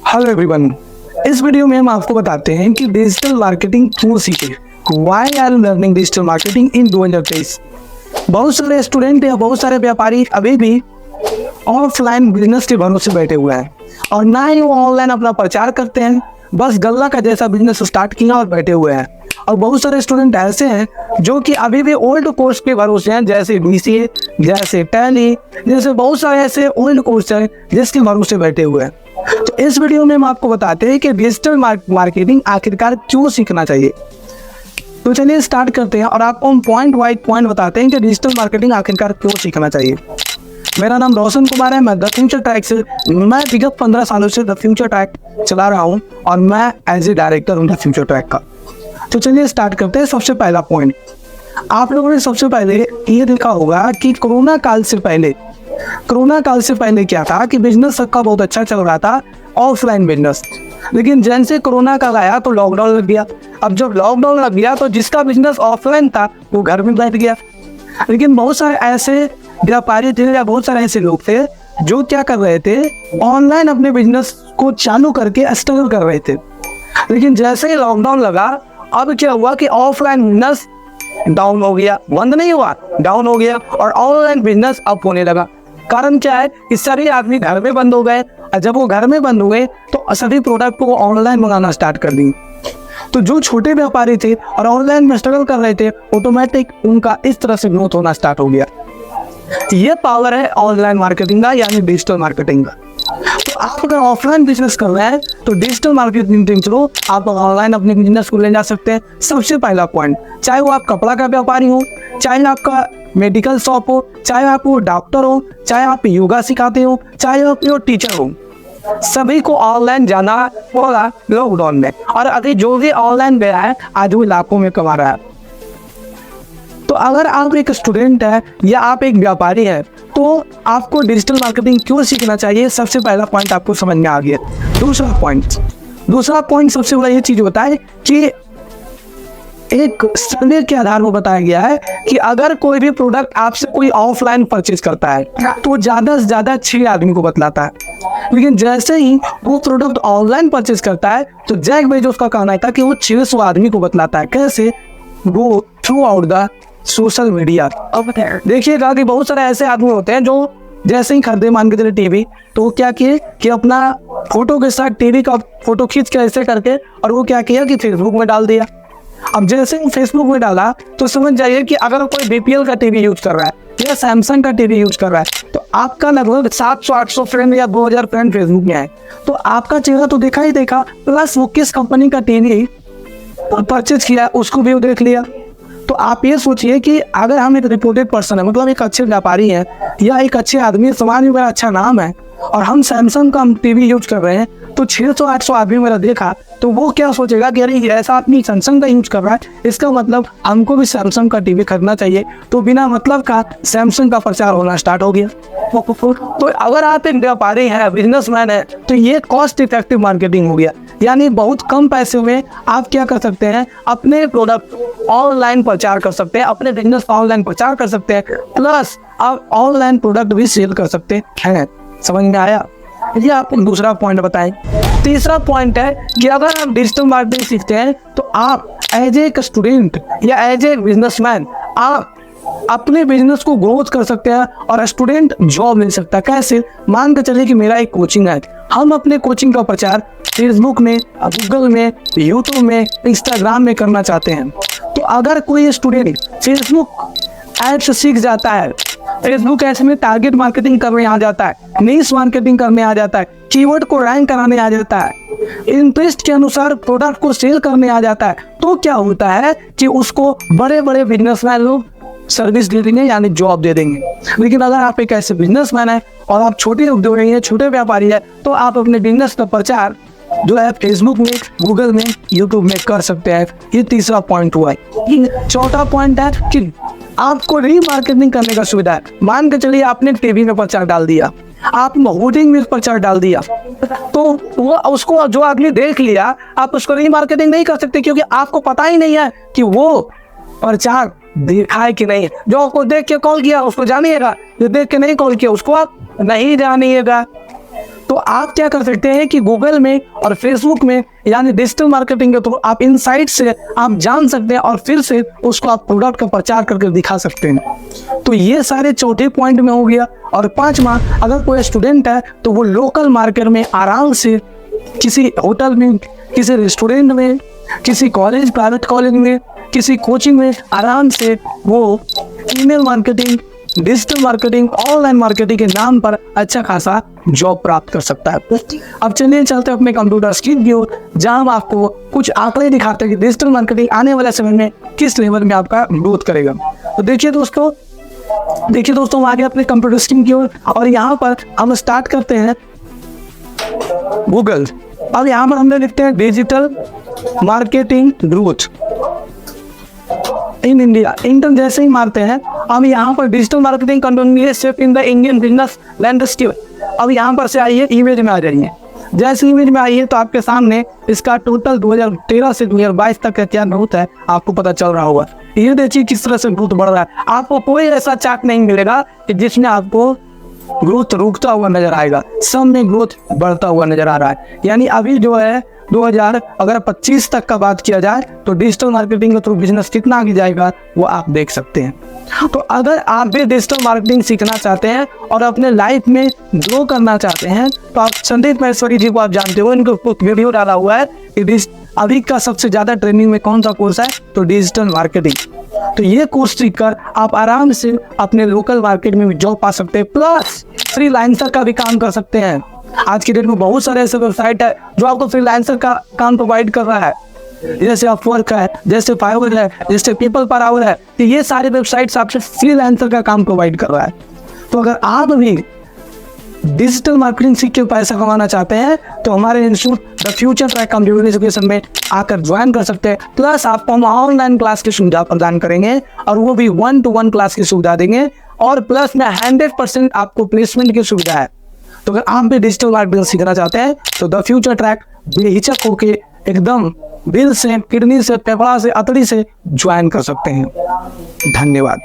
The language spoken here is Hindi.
हेलो एवरीवन, इस वीडियो में हम आपको बताते हैं कि डिजिटल मार्केटिंग क्यों सीखे। Why are learning digital marketing in 2023। बहुत सारे स्टूडेंट या बहुत सारे व्यापारी अभी भी ऑफलाइन बिजनेस के भरोसे बैठे हुए हैं और ना ही वो ऑनलाइन अपना प्रचार करते हैं, बस गल्ला का जैसा बिजनेस स्टार्ट किया और बैठे हुए हैं। और बहुत सारे स्टूडेंट ऐसे हैं जो कि अभी भी ओल्ड कोर्स के भरोसे हैं, जैसे BCA, जैसे टैली, जैसे बहुत सारे ऐसे ओल्ड कोर्स हैं जिसके भरोसे बैठे हुए हैं। तो इस वीडियो में हम आपको बताते हैं कि डिजिटल मार्केटिंग आखिरकार क्यों सीखना चाहिए। तो चलिए स्टार्ट करते हैं और आपको हम पॉइंट वाइज पॉइंट बताते हैं कि डिजिटल मार्केटिंग आखिरकार क्यों सीखना चाहिए। मेरा नाम रोशन कुमार है, मैं द फ्यूचर ट्रैक से मैं विगत 15 सालों से द फ्यूचर ट्रैक चला रहा हूँ और मैं एज ए डायरेक्टर हूँ द फ्यूचर ट्रैक का। तो चलिए स्टार्ट करते हैं। सबसे पहला पॉइंट, आप लोगों ने सबसे पहले ये देखा होगा कि कोरोना काल से पहले क्या था कि बिजनेस सबका बहुत अच्छा चल रहा था, ऑफलाइन बिजनेस। लेकिन जैसे कोरोना का आया तो लॉकडाउन लग गया। अब जब लॉकडाउन लग गया तो जिसका बिजनेस ऑफलाइन था वो घर में बैठ गया। लेकिन बहुत सारे ऐसे व्यापारी थे या बहुत सारे ऐसे लोग थे जो क्या कर रहे थे, ऑनलाइन अपने बिजनेस को चालू करके स्ट्रगल कर रहे थे। लेकिन जैसे ही लॉकडाउन लगा, अब क्या हुआ कि ऑफलाइन बिजनेस डाउन हो गया, बंद नहीं हुआ, डाउन हो गया और ऑनलाइन बिजनेस अप होने लगा। कारण क्या है कि सभी आदमी घर में बंद हो गए और जब वो घर में बंद हुए तो सभी प्रोडक्ट को ऑनलाइन मंगाना स्टार्ट कर दी। तो जो छोटे व्यापारी थे और ऑनलाइन में स्ट्रगल कर रहे थे, ऑटोमेटिक उनका इस तरह से ग्रोथ होना स्टार्ट हो गया। ये पावर है ऑनलाइन मार्केटिंग का, यानी डिजिटल मार्केटिंग का। तो आप अगर ऑफलाइन बिजनेस कर रहे हैं तो डिजिटल मार्केटिंग के थ्रू आप ऑनलाइन अपने बिजनेस को ले जा सकते हैं। सबसे पहला पॉइंट, चाहे वो आप कपड़ा का व्यापारी हो, चाहे आपका मेडिकल शॉप हो, चाहे आप वो डॉक्टर हो, चाहे आप योगा सिखाते हो, चाहे आप टीचर हो, सभी को ऑनलाइन जाना होगा लॉकडाउन में। और अभी जो भी ऑनलाइन गया है आज वो लाखों में कमा रहा है। तो अगर आप एक स्टूडेंट है या आप एक व्यापारी है तो आपको डिजिटल मार्केटिंग क्यों सीखना चाहिए, सबसे पहला पॉइंट आपको समझ में आ गया। दूसरा पॉइंट सबसे बड़ा ये चीज होता है कि एक सर्वे के आधार पर बताया गया है कि अगर कोई भी प्रोडक्ट आपसे कोई ऑफलाइन परचेज करता है तो ज्यादा से ज्यादा 6 आदमी को बतलाता है। लेकिन जैसे ही वो प्रोडक्ट ऑनलाइन परचेज करता है तो जैक बेजोस का कहना था कि वो 600 आदमी को बतलाता है। कैसे? वो through out the social media. अब देखिएगा कि बहुत सारे ऐसे आदमी होते हैं जो जैसे ही खरीदे, मान के चले टीवी, तो वो क्या किए कि अपना फोटो के साथ टीवी का फोटो खींच के ऐसे करके और वो क्या किया कि फेसबुक में डाल दिया। अब जैसे ही फेसबुक में डाला तो समझ जाइए कि अगर कोई BPL का टीवी यूज कर रहा है या सैमसंग का टीवी यूज कर रहा है तो आपका लगभग 700-800 फ्रेंड या 2000 फ्रेंड फेसबुक में है। तो आपका चेहरा तो देखा ही देखा, प्लस वो किस कंपनी का टीवी परचेज किया उसको भी देख लिया। तो आप ये सोचिए कि अगर हम एक रिपोर्टेड पर्सन है, मतलब एक अच्छे व्यापारी है या एक अच्छे आदमी, समाज में मेरा अच्छा नाम है और हम सैमसंग का टीवी यूज कर रहे हैं, तो 600-800 आदमी मेरा देखा तो वो क्या सोचेगा कि अरे ऐसा आदमी सैमसंग का यूज कर रहा है, इसका मतलब हमको भी सैमसंग का टीवी खरीदना चाहिए। तो बिना मतलब का सैमसंग का प्रचार होना स्टार्ट हो गया। तो अगर आप एक व्यापारी है, बिजनेसमैन है, तो ये कॉस्ट इफेक्टिव मार्केटिंग हो गया। यानी बहुत कम पैसे में आप क्या कर सकते हैं, अपने प्रोडक्ट ऑनलाइन प्रचार कर सकते हैं, अपने बिजनेस ऑनलाइन प्रचार कर सकते हैं, प्लस आप ऑनलाइन प्रोडक्ट भी सेल कर सकते हैं। समझ में आया? ये आपको दूसरा पॉइंट बताएं। तीसरा पॉइंट है कि अगर आप डिजिटल मार्केटिंग सीखते हैं तो आप एज ए स्टूडेंट या एज ए बिजनेसमैन आप अपने बिजनेस को ग्रोथ कर सकते हैं और स्टूडेंट जॉब मिल सकता है। कैसे? मान कर चलिए कि मेरा एक कोचिंग है, हम अपने कोचिंग का प्रचार फेसबुक में, गूगल में, यूट्यूब में, इंस्टाग्राम में करना चाहते हैं। तो अगर कोई स्टूडेंट फेसबुक एड्स सीख जाता है, फेसबुक एड्स में टारगेट मार्केटिंग करने आ जाता है, नीश मार्केटिंग करने आ जाता है, कीवर्ड को रैंक कराने आ जाता है, इंटरेस्ट के अनुसार प्रोडक्ट को सेल करने आ जाता है, तो क्या होता है कि उसको बड़े बड़े बिजनेसमैन लोग सर्विस दे देंगे, यानी जॉब दे देंगे। लेकिन अगर आप एक ऐसे बिजनेसमैन है और आप छोटे उद्योगी हैं, छोटे व्यापारी है, तो आप अपने बिजनेस का प्रचार जो है फेसबुक में, गूगल में, यूट्यूब में कर सकते हैं। ये तीसरा पॉइंट हुआ है। चौथा पॉइंट है कि आपको रीमार्केटिंग करने का सुविधा है। मान के चलिए आपने टीवी में प्रचार डाल दिया, आप होर्डिंग में प्रचार डाल दिया, तो वो उसको जो आदमी देख लिया, आप उसको रीमार्केटिंग नहीं कर सकते क्योंकि आपको पता ही नहीं है कि वो प्रचार देखा है कि नहीं। जो आपको देख के कॉल किया उसको जानिएगा, जो देख के नहीं कॉल किया उसको आप नहीं जानिएगा। तो आप क्या कर सकते हैं कि गूगल में और फेसबुक में यानी डिजिटल मार्केटिंग के थ्रू आप इनसाइट से आप जान सकते हैं और फिर से उसको आप प्रोडक्ट का प्रचार करके दिखा सकते हैं। तो ये सारे चौथे पॉइंट में हो गया। और पांचवा, अगर कोई स्टूडेंट है तो वो लोकल मार्केट में आराम से किसी होटल में, किसी रेस्टोरेंट में, किसी कॉलेज, प्राइवेट कॉलेज में, किसी कोचिंग में आराम से वो email marketing, digital marketing, online marketing के नाम पर अच्छा खासा जॉब प्राप्त कर सकता है। अब चलिए चलते हैं अपने कंप्यूटर स्क्रीन की ओर, जहां हम आपको कुछ आंकड़े दिखाते हैं कि डिजिटल मार्केटिंग आने वाले समय में किस लेवल में आपका ग्रोथ करेगा। तो देखिए दोस्तों हम आगे अपने कंप्यूटर स्क्रीन की ओर, और यहाँ पर हम स्टार्ट करते हैं गूगल। अब यहाँ पर हमने लिखते हैं digital marketing growth in India. Inter जैसे ही मारते हैं, अब यहाँ पर digital marketing continuous in the Indian business landscape. अब यहाँ पर से आइए, इमेज में आ जाइए। जैसे इमेज में आइए तो आपके सामने इसका टोटल 2013 से 2022 तक का क्या ग्रोथ है आपको पता चल रहा होगा। ये देखिए किस तरह से ग्रोथ बढ़ रहा है। आपको कोई ऐसा चार्ट नहीं मिलेगा कि जिसमें आपको ग्रोथ रुकता हुआ नजर आएगा, सब में ग्रोथ बढ़ता हुआ नजर आ रहा है। यानी अभी जो है 2025 तक का बात किया जाए तो डिजिटल मार्केटिंग के थ्रू बिजनेस कितना आगे जाएगा वो आप देख सकते हैं। तो अगर आप भी डिजिटल मार्केटिंग सीखना चाहते हैं और अपने लाइफ में ग्रो करना चाहते हैं तो आप संदीप महेश्वरी जी को आप जानते हो, इनको वीडियो डाला हुआ है कि अभी का सबसे ज्यादा ट्रेंडिंग में कौन सा कोर्स है, तो डिजिटल मार्केटिंग। तो ये कोर्स सीखकर आप आराम से अपने लोकल मार्केट में भी जॉब पा सकते हैं, प्लस फ्रीलांसर का भी काम कर सकते हैं। आज की डेट में बहुत सारे ऐसे वेबसाइट है जो आपको फ्रीलांसर का काम प्रोवाइड कर रहा है, जैसे अपवर्क है, जैसे फाइवर है, जैसे पीपल पर आवर है। तो ये सारे वेबसाइट्स आपसे फ्रीलांसर का काम प्रोवाइड कर रहा है। तो अगर आप भी डिजिटल मार्केटिंग सीख के पैसा कमाना चाहते हैं तो हमारे institute the future track computer education में आकर ज्वाइन कर सकते हैं। प्लस आपको हम ऑनलाइन क्लास की सुविधा प्रदान करेंगे और वो भी 1-to-1 क्लास की सुविधा देंगे, और प्लस में 100% आपको प्लेसमेंट की सुविधा है। तो अगर आप भी डिजिटल मार्केटिंग सीखना चाहते हैं तो द फ्यूचर ट्रैक बेहिचक होके एकदम दिल से, किडनी से, फेफड़ा से, अतड़ी से ज्वाइन कर सकते हैं। धन्यवाद।